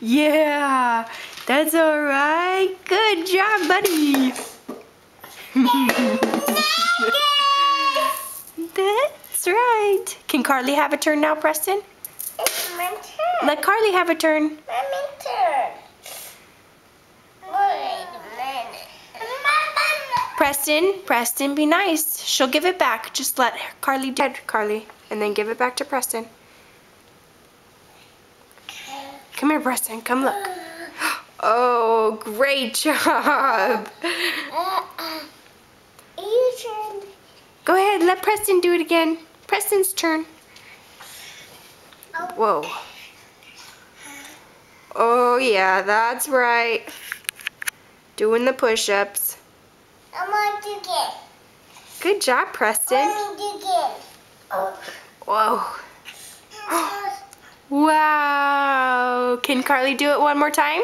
Yeah, that's all right. Good job, buddy. That's right. Can Carly have a turn now, Preston? It's my turn. Let Carly have a turn. My turn. Wait a minute. Preston, be nice. She'll give it back. Just let Carly do it, Carly, and then give it back to Preston. Come here, Preston. Come look. Oh, great job. Your turn. Go ahead. Let Preston do it again. Preston's turn. Whoa. Oh, yeah, that's right. Doing the push-ups. I want to get. Good job, Preston. I want to get. Whoa. Wow. Can Carly do it one more time?